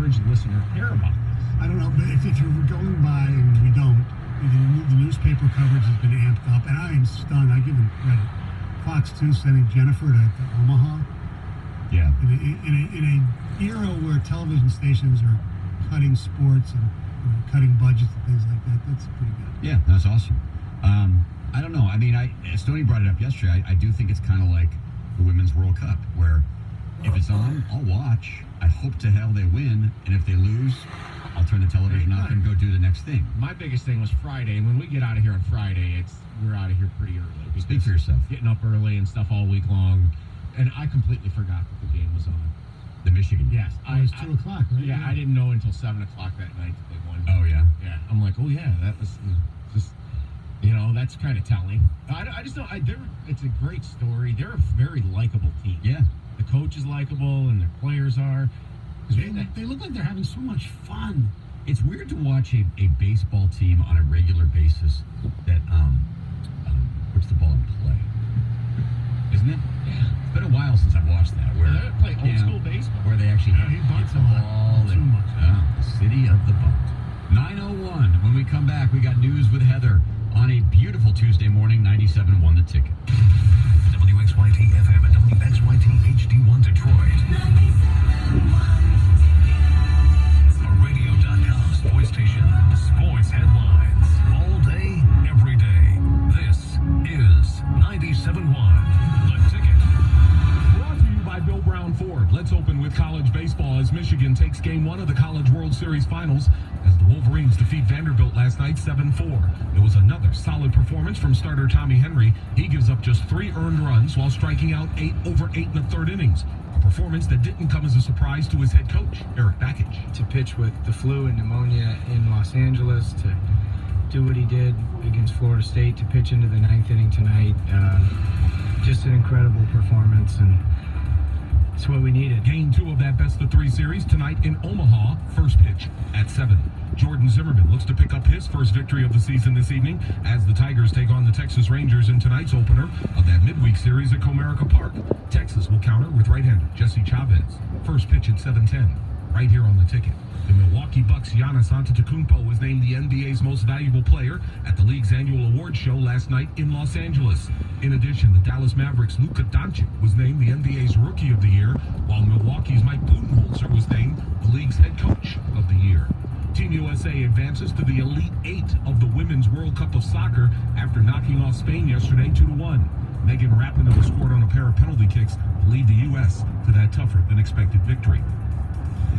average listener care about this? I don't know, but if you're going by, and we don't, the newspaper coverage has been amped up, and I am stunned. I give them credit. Fox 2 sending Jennifer to Omaha. Yeah. In an era where television stations are cutting sports and cutting budgets and things like that, that's pretty good. Yeah, that's awesome. I don't know. I mean, Stoney brought it up yesterday. I do think it's kind of like the Women's World Cup, where if it's on, I'll watch. I hope to hell they win, and if they lose, I'll turn the television off and go do the next thing. My biggest thing was Friday, and when we get out of here on Friday, we're out of here pretty early. Speak for yourself. Getting up early and stuff all week long, and I completely forgot that the game was on. The Michigan. Yes. It was 2 o'clock, right? Yeah, I didn't know until 7 o'clock that night that they won. Oh, yeah? Yeah. I'm like, oh, yeah, that was just, that's kind of telling. I just don't, it's a great story. They're a very likable team. Yeah. The coach is likable, and their players are. They look like they're having so much fun. It's weird to watch a baseball team on a regular basis that puts the ball in play. Isn't it? Yeah. It's been a while since I've watched that. Where they play old school baseball. Where they actually he bunts the a lot. ball. Too much. The city of the bunt. 9:01. When we come back, we got news with Heather on a beautiful Tuesday morning. 97.1 The Ticket. WXYT FM and WXYT HD1 Detroit. A radio.com sports station. Sports headlines. All day, every day. This is 97.1 The Ticket. Brought to you by Bill Brown Ford. Let's open with college baseball as Michigan takes Game 1 of the College World Series Finals as the Wolverines defeat Vanderbilt last night 7-4. It was another solid performance from starter Tommy Henry. He gives up just 3 earned runs while striking out 8 over 8 in the third innings. A performance that didn't come as a surprise to his head coach, Eric Bakich. To pitch with the flu and pneumonia in Los Angeles, to do what he did against Florida State, to pitch into the 9th inning tonight, just an incredible performance, and it's what we needed. Game 2 of that best-of-3 series tonight in Omaha. First pitch at 7. Jordan Zimmerman looks to pick up his first victory of the season this evening as the Tigers take on the Texas Rangers in tonight's opener of that midweek series at Comerica Park. Texas will counter with right-hander Jesse Chavez. First pitch at 7:10. Right here on The Ticket. The Milwaukee Bucks' Giannis Antetokounmpo was named the NBA's most valuable player at the league's annual awards show last night in Los Angeles. In addition, the Dallas Mavericks' Luka Doncic was named the NBA's Rookie of the Year, while Milwaukee's Mike Budenholzer was named the league's Head Coach of the Year. Team USA advances to the Elite 8 of the Women's World Cup of Soccer after knocking off Spain yesterday 2-1. Megan Rapinoe scored on a pair of penalty kicks to lead the U.S. to that tougher-than-expected victory.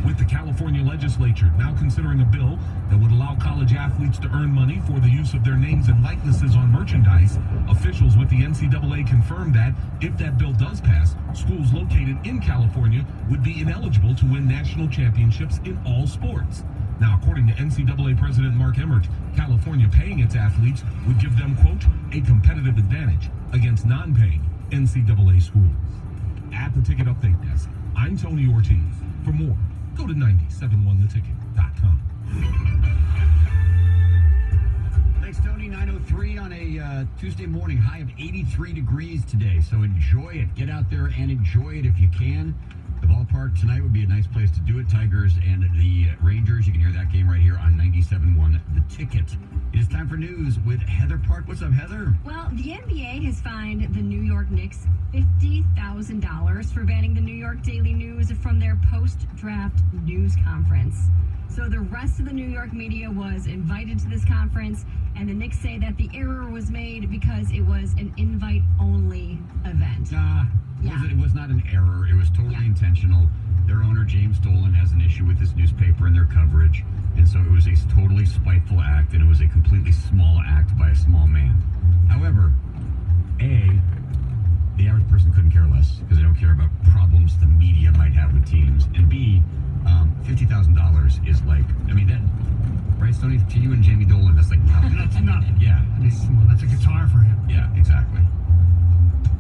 With the California legislature now considering a bill that would allow college athletes to earn money for the use of their names and likenesses on merchandise, officials with the NCAA confirmed that if that bill does pass, schools located in California would be ineligible to win national championships in all sports. Now, according to NCAA President Mark Emmert, California paying its athletes would give them, quote, a competitive advantage against non-paying NCAA schools. At the Ticket Update Desk, I'm Tony Ortiz. For more, go to 971theticket.com. Thanks, Tony. 9:03 on a Tuesday morning. High of 83 degrees today, so enjoy it. Get out there and enjoy it if you can. The ballpark tonight would be a nice place to do it. Tigers and the Rangers. You can hear that game right here on 97.1 The Ticket. It is time for news with Heather Park. What's up, Heather? Well, the NBA has fined the New York Knicks $50,000 for banning the New York Daily News from their post-draft news conference. So the rest of the New York media was invited to this conference, and the Knicks say that the error was made because it was an invite-only event. It was not an error. It was totally intentional. Their owner, James Dolan, has an issue with this newspaper and their coverage, and so it was a totally spiteful act, and it was a completely small act by a small man. However, A, the average person couldn't care less because they don't care about problems the media might have with teams, and B, $50,000 is like, I mean, that, right, Stoney, to you and Jamie Dolan, that's like nothing. That's nothing. Yeah. I mean, that's a guitar for him. Yeah, exactly.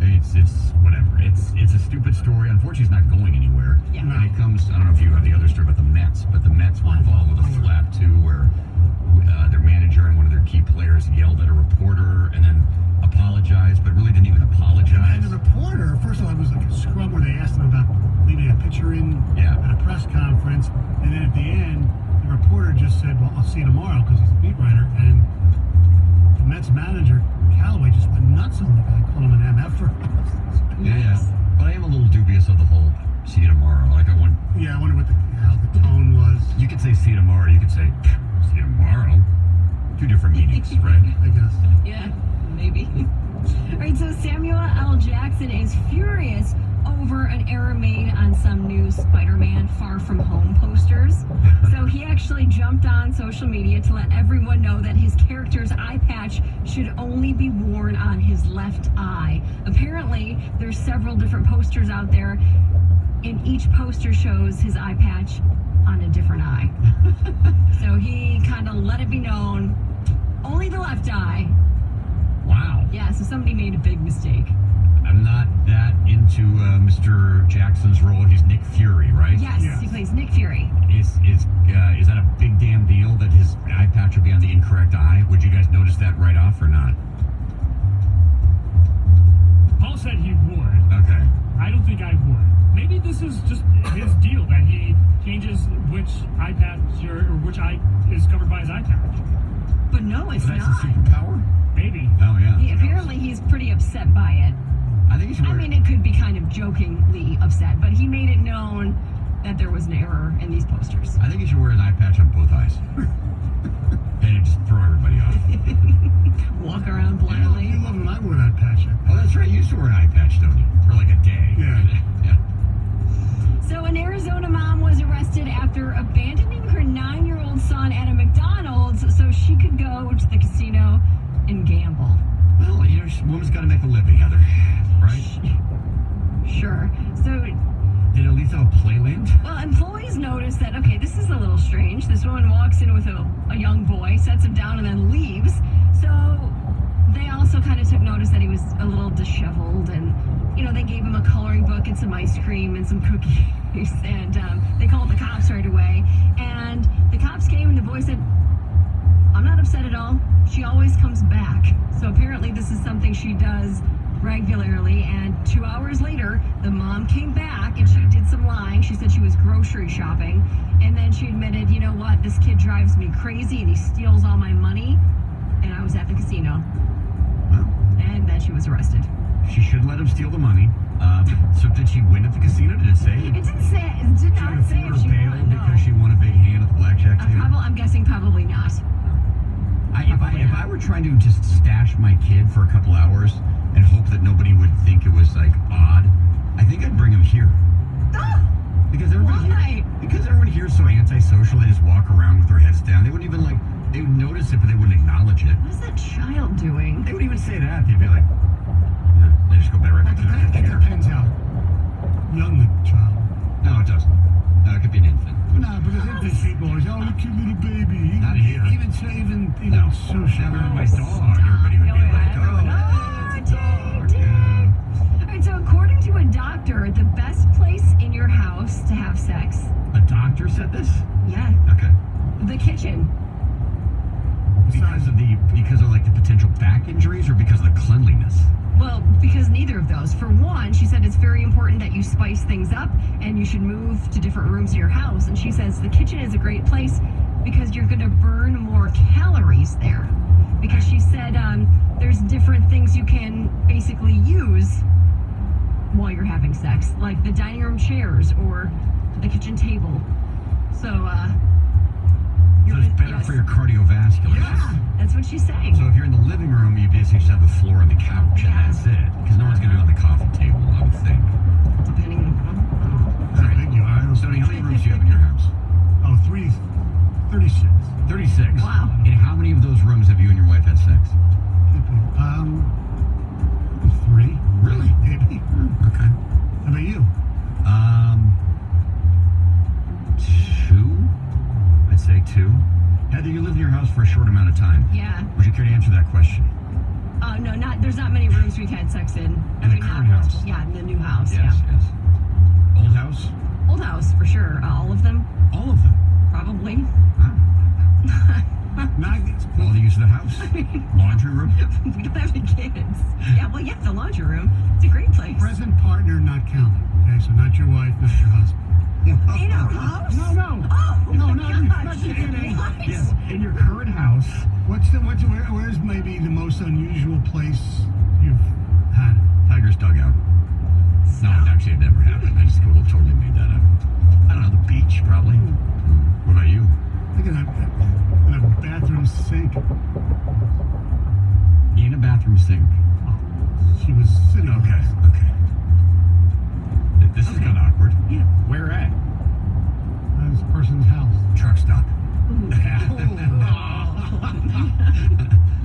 It's whatever. It's a stupid story. Unfortunately, it's not going anywhere. Yeah. And it comes, I don't know if you have the other story about the Mets, but the Mets were involved with a flap too, where their manager and one of their key players yelled at a reporter and then apologized, but really didn't even apologize. And the reporter, first of all, it was like a scrum where they asked him about leaving a picture in at a press press conference, and then at the end, the reporter just said, "Well, I'll see you tomorrow," because he's a beat writer, and the Mets manager Callaway just went nuts on the guy, called him an MF-er. Yeah. But I am a little dubious of the whole see you tomorrow. Like, I wonder what how the tone was. you could say see you tomorrow, you could say see you tomorrow. Two different meanings, right? I guess. Yeah, maybe. All right, so Samuel L. Jackson is furious over an error made on some new Spider-Man Far From Home posters. So he actually jumped on social media to let everyone know that his character's eye patch should only be worn on his left eye. Apparently, there's several different posters out there, and each poster shows his eye patch on a different eye. So he kind of let it be known, only the left eye. Wow. Yeah, so somebody made a big mistake. I'm not that into Mr. Jackson's role. He's Nick Fury, right? Yes, Yes. he plays Nick Fury. Is that a big damn deal that his eye patch would be on the incorrect eye? Would you guys notice that right off or not? Paul said he would. Okay. I don't think I would. Maybe this is just his deal that he changes which eye patch or which eye is covered by his eye patch. But no, it's So that's not. a superpower? Maybe. Oh, yeah. Apparently, he's pretty upset by it. I think you should I wear mean, it could be kind of jokingly upset, but he made it known that there was an error in these posters. I think you should wear an eye patch on both eyes. And just throw everybody off. Walk around You blindly. love when I wore that patch. Oh, that's right. You used to wear an eye patch, don't you? For like a day. Yeah. Yeah. So, an Arizona mom was arrested after abandoning her 9-year-old son at a McDonald's so she could go to the casino and gamble. Well, you know, woman's got to make a living, Heather. Right? Sure. So, Did it at least have a playland? well, employees noticed that, okay, this is a little strange. This woman walks in with a young boy, sets him down, and then leaves. So they also kind of took notice that he was a little disheveled, and, you know, they gave him a coloring book and some ice cream and some cookies, and they called the cops right away. And the cops came, and the boy said, "I'm not upset at all. She always comes back." So apparently this is something she does regularly, and 2 hours later, the mom came back and she did some lying. She said she was grocery shopping, and then she admitted, "You know what, this kid drives me crazy and he steals all my money, and I was at the casino." Well, And then she was arrested. she should let him steal the money. So did she win at the casino? Did it say? It didn't say, it did not say if she bail won, no. because she won a big hand at the blackjack table? I'm guessing probably not. If I were trying to just stash my kid for a couple hours and hope that nobody would think it was like odd, I think I'd bring him here. Because everybody Why? here, because everyone here is so antisocial. They just walk around with their heads down. They wouldn't even they would notice it, but they wouldn't acknowledge it. What is that child doing? They wouldn't even say that. They'd be like, yeah, they just go back right Well, back to their it chair. depends how young the child. No, it doesn't. No, it could be an infant. No, because infant people always, "Oh, look, cute little baby." Not here. Even saving, No. social. Never my dog. Everybody would be like, oh, it's a dog. Yeah. All right, so according to a doctor, the best place in your house to have sex, A doctor said this? yeah, Okay. the kitchen. Because of like the potential back injuries or because of the cleanliness? Well, because neither of those. For one, she said it's very important that you spice things up and you should move to different rooms in your house. And she says the kitchen is a great place because you're going to burn more calories there. Because she said there's different things you can basically use while you're having sex, like the dining room chairs or the kitchen table. So, So it's better for your cardiovascular Yeah, system. that's what she's saying. So if you're in the living room, you basically just have the floor and the couch, and that's it. Because no one's going to do it on the coffee table, I would think. Depending on. How big you are. Sony, how many rooms do you have in your house? Oh, 36. 36. Wow. And how many of those rooms have you and your wife had sex? 3. Really? Maybe. Okay. How about you? 2? I'd say 2. Heather, you lived in your house for a short amount of time. Yeah. Would you care to answer that question? No, there's not many rooms we've had sex in. In the Not current house? multiple- Yeah, in the new house. Yes, yes. Old house? Yeah. Old house, for sure. All of them, All of them. probably. All the use of the house. Laundry room. We don't have any kids. Yeah, well, the laundry room. It's a great place. Present partner not counted. Okay, so not your wife, not your husband. In our house? No. Oh, No, my not gosh. in What? Yes, in your current house. Where's maybe the most unusual place you've had it? Tiger's dugout. No, actually, it never happened. I just totally made that up. I don't know, the beach, probably. What about you? I think in a bathroom sink. In a bathroom sink. Oh, she was sitting. Okay. This is kind of awkward. Where at? At this person's house. Truck stop.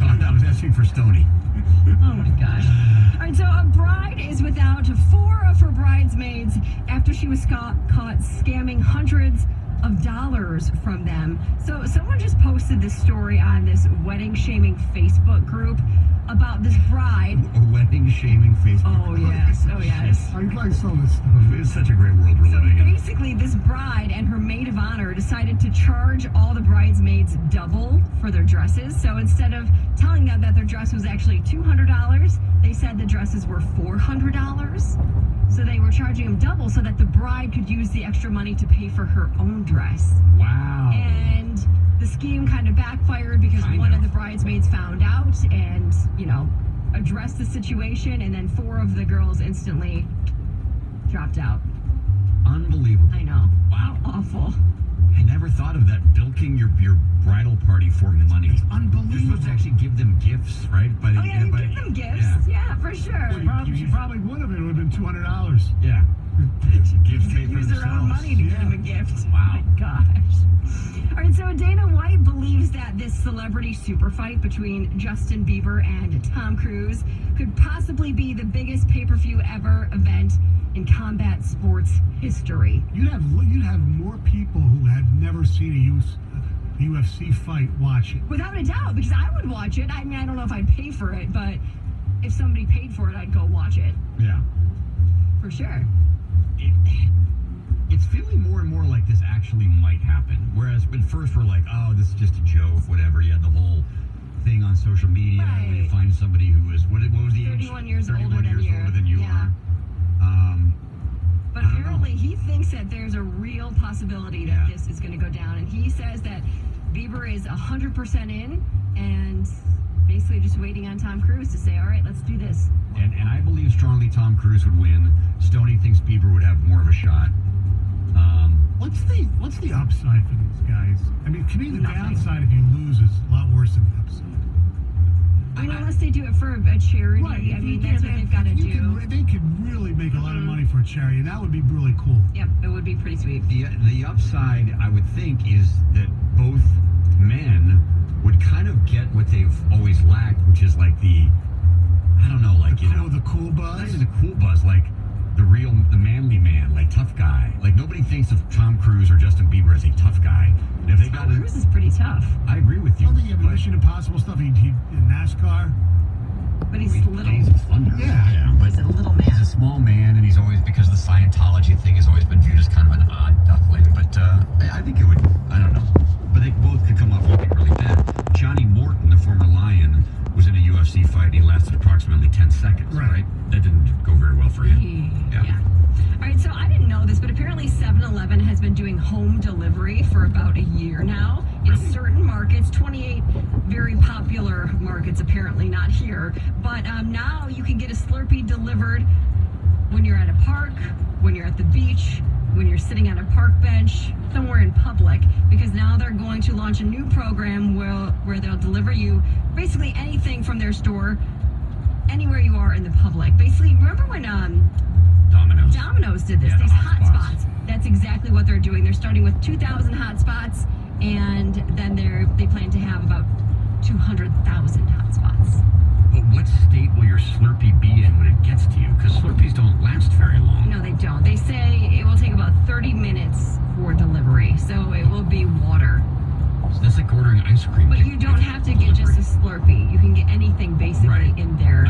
I was asking for Stoney. Oh my gosh. All right, so a bride is without 4 of her bridesmaids after she was caught scamming hundreds of dollars from them. So someone just posted this story on this wedding shaming Facebook group about this bride. A wedding shaming Facebook. Oh yes. I saw this stuff. It's such a great world we're So living in. basically, this bride and her maid of honor decided to charge all the bridesmaids double for their dresses. So instead of telling them that their dress was actually $200, they said the dresses were $400. So they were charging them double so that the bride could use the extra money to pay for her own dress. Wow. And the scheme kind of backfired because one of the bridesmaids found out and, addressed the situation, and then 4 of the girls instantly dropped out. Unbelievable. I know. Wow. Awful. I never thought of that, bilking your bridal party for money. It's unbelievable. You're supposed to actually give them gifts, right? Oh yeah, you give them gifts. Yeah, for sure. She probably would have. It would have been $200. Yeah. Gifts paid for Use their own themselves. money to give them a gift. Wow. Oh my gosh. All right, so Dana White believes that this celebrity super fight between Justin Bieber and Tom Cruise could possibly be the biggest pay-per-view ever event in combat sports history. You'd have more people who had never seen a UFC fight watch it. Without a doubt, because I would watch it. I mean, I don't know if I'd pay for it, but if somebody paid for it, I'd go watch it. Yeah. For sure. It's feeling more and more like this actually might happen. Whereas at first we're like, oh, this is just a joke, whatever. You had the whole thing on social media where you find somebody who was, what was the age? 31 years 31 older years than you. older than you Yeah. are. But I don't apparently he thinks that there's a real possibility that this is going to go down. And he says that Bieber is 100% in and basically just waiting on Tom Cruise to say, all right, let's do this. And I believe strongly Tom Cruise would win. Stoney thinks Bieber would have more of a shot. What's the upside for these guys? I mean, to me, the downside if you lose is a lot worse than the upside. I mean, unless they do it for a charity. Right. I mean, that's what they've got to do. They could really make a lot of money for a charity, and that would be really cool. Yep, it would be pretty sweet. The upside, I would think, is that both men would kind of get what they've always lacked, which is like the cool buzz. Not even the cool buzz, like the manly man, like tough guy. Like nobody thinks of Tom Cruise or Justin Bieber as a tough guy. And if they Tom Cruise is pretty tough. I agree with you. I think you have Mission Impossible stuff. He in NASCAR. But he's little. He's thunder. Yeah. But He's a little man. He's a small man, and he's always, because the Scientology thing has always been viewed as kind of an odd duckling. But I think it would, I don't know. But they both could come off looking really bad. Johnny Morton, the former Lion, was in a UFC fight. He lasted approximately 10 seconds, right? That didn't go very well for him. Yeah. All right, so I didn't know this, but apparently 7-Eleven has been doing home delivery for about a year now in certain markets, 28 very popular markets, apparently not here. But now you can get a Slurpee delivered when you're at a park, when you're at the beach, when you're sitting on a park bench, somewhere in public, because now they're going to launch a new program where they'll deliver you basically anything from their store, anywhere you are in the public. Basically, remember when Domino's did this, these hot spots. That's exactly what they're doing. They're starting with 2,000 hot spots, and then they plan to have about 200,000 hot spots. But what state will your Slurpee be in when it gets to you? Because Slurpees don't last very long. No, they don't. They say it will take about 30 minutes for delivery, so it will be water. So that's like ordering ice cream. But you don't have to get just a Slurpee. You can get anything basically in their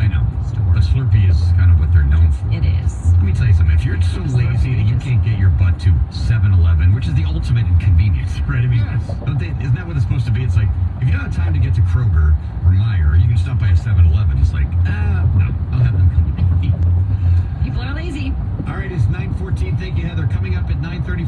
store. But Slurpee is kind of what they're known for. It is. Let me tell you something. If you're so lazy that you can't get your butt to 7-Eleven, which is the ultimate inconvenience, right? I mean, isn't that what it's supposed to be? It's like, if you don't have time to get to Kroger or Meijer, you can stop by a 7-Eleven. It's like, no, I'll have them come to me. People are lazy. All right, it's 9:14. Thank you, Heather. Coming up at 9:30.